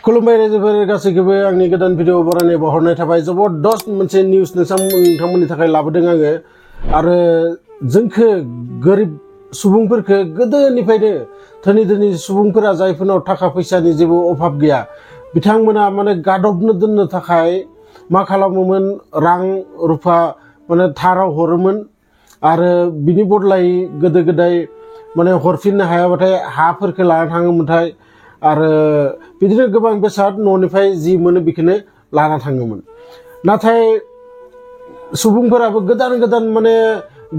खुलुमबाय रायजोफोर गासैखौबो आंनि गोदान भिडिअ बरायनाय बहरनाय थाबाय जबरदस्त मोनसे निउज नोंथांमोननि थाखाय लाबोदों आङो आरो जोंखो गोरिब सुबुंफोरखो गोदोनिफ्रायनो धोनि धोनि सुबुंफोरा जायफोरनाव थाखा फैसानि जेबो अभाब गैया बिथांमोना माने गादबनो दोननो थाखाय मा खालामोमोन रां रुफा माने धाराव हरोमोन आरो बिनि बदलायै गोदो गोदाय माने हरफिननो हायाबाथाय हाफोरखौ लाना थाङोमोनथाय आरो बिदिनो गोबां बेसाद न'निफ्राय जि मोनो बेखौनो लाना थाङोमोन नाथाय सुबुंफोराबो गोदान गोदान माने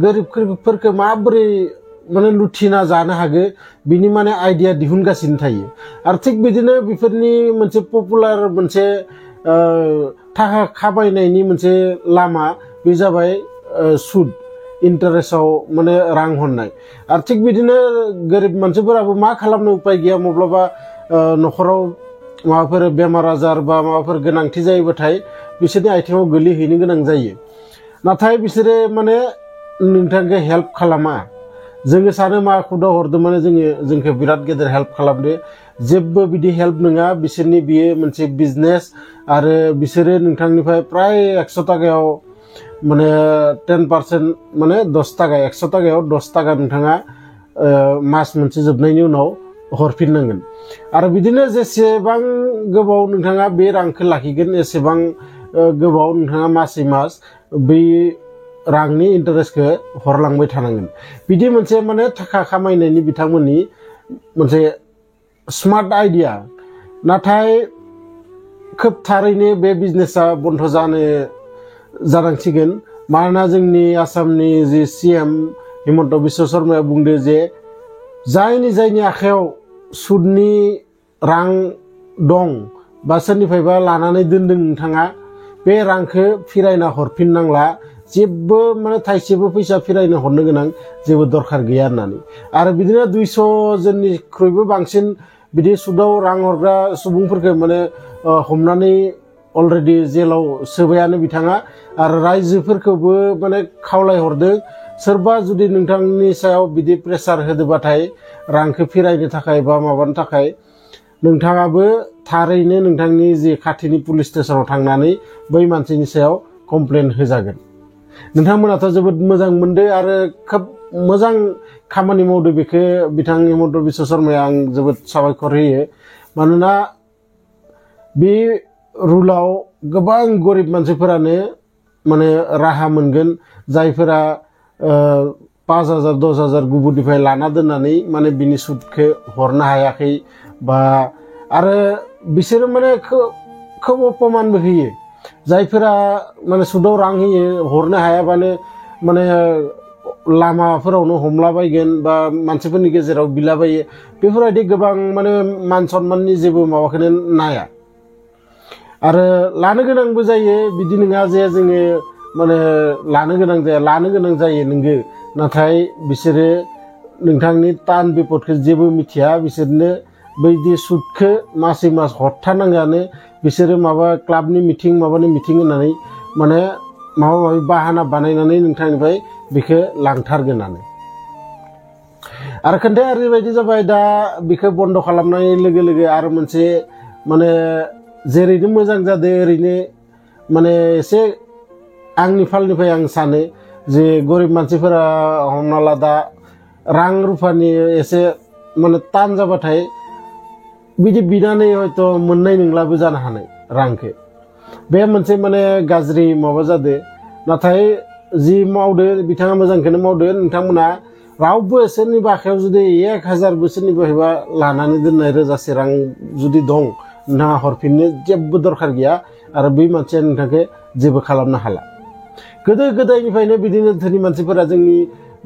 गोरिबफोरखौ माबोरै माने लुथिना जानो हागो बिनि माने आइडिया दिहुनगासिनो थायो आरो थिग बिदिनो बेफोरनि मोनसे पपुलार मोनसे थाखा खामायनायनि मोनसे लामा बे जाबाय सुद इन्टारेस्टआव माने रां हरनाय आरो थिग बिदिनो गोरिब मानसिफोराबो मा खालामनो उपाय गैया माब्लाबा न'खराव माबाफोर बेमार आजार बा माबाफोर गोनांथि जायोबाथाय बिसोरनि आथिङाव गोलैहैनो गोनां जायो नाथाय बिसोरो माने नोंथांखौ हेल्प खालामा जोङो सानो मा खुदा हरदों माने जोंखौ बिराद गेदेर हेल्प खालामदो जेबो बिदि हेल्प नङा बिसोरनि बियो मोनसे बिजनेस आरो बिसोरो नोंथांनिफ्राय प्राय 100 टाकायाव माने 10% माने 10 टाका 100 टाकायाव 10 टाका नोंथाङा मास मोनसे जोबनायनि उनाव हरफिननांगोन आरो बिदिनो जेसेबां गोबाव नोंथाङा बे रांखौ लाखिगोन एसेबां गोबाव नोंथाङा मासै मास बै रांनि इन्टारेस्टखौ हरलांबाय थानांगोन बिदि मोनसे माने थाखा खामायनायनि बिथांमोननि मोनसे स्मार्ट आइडिया नाथाय खोब थारैनो बे बिजनेसा बन्द जानांसिगोन मानोना जोंनि आसामनि जि सीएम हिमन्त बिश्व शर्माया बुंदो जे जायनि आखायाव सुदनि रां दं बा सोरनिफ्रायबा लानानै दोनदों नोंथाङा बे रांखौ फिरायना हरफिननांला जेबो माने थाइसेबो फैसा फिरायनो हरनो गोनां जेबो दरखार गैया होननानै आरो बिदिनो 200 जननिख्रुइबो बांसिन बिदि सुदाव रां हरग्रा सुबुंफोरखौ माने हमनानै अलरेडि जेलाव सोबायानो बिथाङा आरो रायजोफोरखौबो माने खावलायहरदों सोरबा जुदि नोंथांनि सायाव बिदि प्रेसार होदोबाथाय रांखौ फिरायनो थाखाय बा माबानो थाखाय नोंथाङाबो थारैनो नोंथांनि जि खाथिनि पुलिस स्टेशनाव थांनानै बै मानसिनि सायाव कमप्लेन होजागोन नोंथांमोनाथ' जोबोद मोजां मोनदो आरो खोब मोजां खामानि मावदो बेखौ बिथां हिमन्त बिश्व शर्माया आं जोबोद साबायखर होयो मानोना बे रुलाव गोबां गरिब मानसिफोरानो माने राहा मोनगोन जायफोरा 5,000 10,000 गुबुननिफ्राय लाना दोननानै माने बिनि सुदखौ हरनो हायाखै बा आरो बिसोरो माने खोब अपमानबो होयो जायफोरा माने सुदाव रां होयो हरनो हायाबानो माने लामाफोरावनो हमलाबायगोन बा मानसिफोरनि गेजेराव बिलाबायो बेफोरबायदि गोबां माने मान सन्माननि जेबो माबाखौनो नाया आरो लानो गोनांबो जायो बिदि नङा जे जोङो माने लानो गोनां जायो नोंगो नाथाय बिसोरो नोंथांनि तान बिपदखौ जेबो मिथिया बिसोरनो बैदि सुदखौ मासै मास हरथारनांगोआनो बिसोरो माबा क्लाबनि मिटिं माबानि मिटिं होननानै माने माबा माबि बाहाना बानायनानै नोंथांनिफ्राय बेखौ लांथारगोनानो आरो खोन्थाया ओरैबायदि जाबाय दा बेखौ बन्द खालामनाय लोगो लोगो आरो मोनसे माने जेरैनो मोजां जादों ओरैनो माने एसे आंनि फालनिफ्राय आं सानो जे गरिब मानसिफोरा हमना ला दा रां रुफानि एसे माने तान जाबाथाय बिदि बिनानै हयथ' मोननाय नंलाबो जानो हानाय रांखौ बे मोनसे माने गाज्रि माबा जादों नाथाय जि मावदो बिथाङा मोजांखौनो मावदो नोंथांमोना रावबो सोरनिबा आखायाव जुदि 1000 बोसोरनिफ्रायबा लानानै दोननाय रोजासे रां जुदि दं नोंथाङा हरफिननो जेबो दरखार गैया आरो बै मानसिया नोंथांखौ जेबो खालामनो हाला गोदो गोदायनिफ्रायनो बिदिनो धोनि मानसिफोरा जोंनि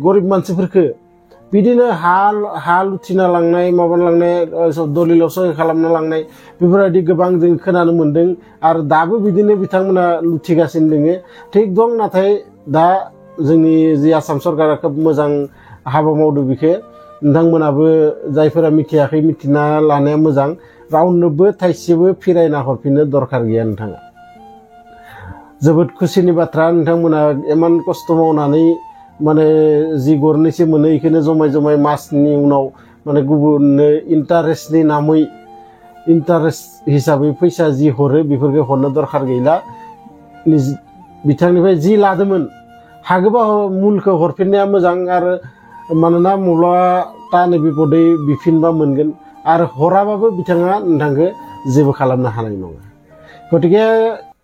गरिब मानसिफोरखौ बिदिनो हा लुथिना लांनाय माबा लांनाय दलिलाव सहि खालामना लांनाय बेफोरबायदि गोबां जों खोनानो मोन्दों आरो दाबो बिदिनो बिथांमोना लुथिगासिनो दोङो थिग दं नाथाय दा जोंनि जि आसाम सरकारा खोब मोजां हाबा मावदों बेखौ नोंथांमोनाबो जायफोरा मिथियाखै मिथिना लानाया मोजां रावनोबो थाइसेबो फिरायना हरफिननो दरखार गैया नोंथाङा जोबोद खुसिनि बाथ्रा नोंथांमोना इमान खस्थ' मावनानै माने जि गरनैसो मोनो इखौनो जमाय जमाय मासनि उनाव माने गुबुननो इन्टारेस्टनि नामै इन्टारेस्ट हिसाबै फैसा जि हरो बेफोरखौ हरनो दरखार गैला बिथांनिफ्राय जि लादोंमोन हागोबा मुलखौ हरफिननाया मोजां आरो मानोना माब्लाबा ताने बिपदै बिफिनबा मोनगोन आरो हराबाबो बिथाङा नोंथांखौ जेबो खालामनो हानाय नङा गतिके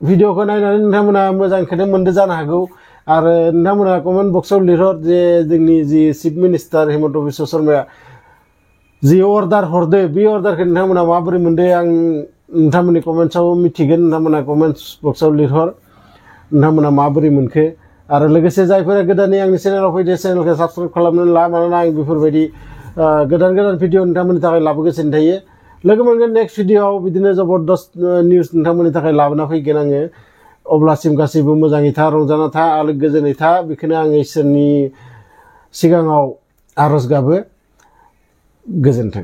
भिडिअखौ नायनानै नोंथांमोना मोजांखौनो मोनदों जानो हागौ आरो नोंथांमोना कमेन्ट बक्सआव लिरहर जे जोंनि जि चिफ मिनिस्टार हेमन्त बिश्व शर्माया जि अर्डार हरदो बे अर्डारखौ नोंथांमोना माबोरै मोनदो आं नोंथांमोननि कमेन्ट्सआव मिथिगोन नोंथांमोना कमेन्ट बक्सआव लिरहर नोंथांमोना माबोरै मोनखो आरो लोगोसे जायफोरा गोदानै आंनि चेनेलाव फैदो चेनेलखौ साबस्क्राइब खालामनानै ला मानोना आं बेफोरबायदि गोदान भिडिअ नोंथांमोननि थाखाय लाबोगासिनो थायो लोगो मोनगोन नेक्स्ट भिडिअआव बिदिनो जबरदस्त निउस नोंथांमोननि थाखाय लाबोना फैगोन आङो अब्लासिम गासैबो मोजाङै था रंजाना था आलो गोजोनै था बेखौनो आं इसोरनि सिगाङाव आरज गाबो गोजोन्थों।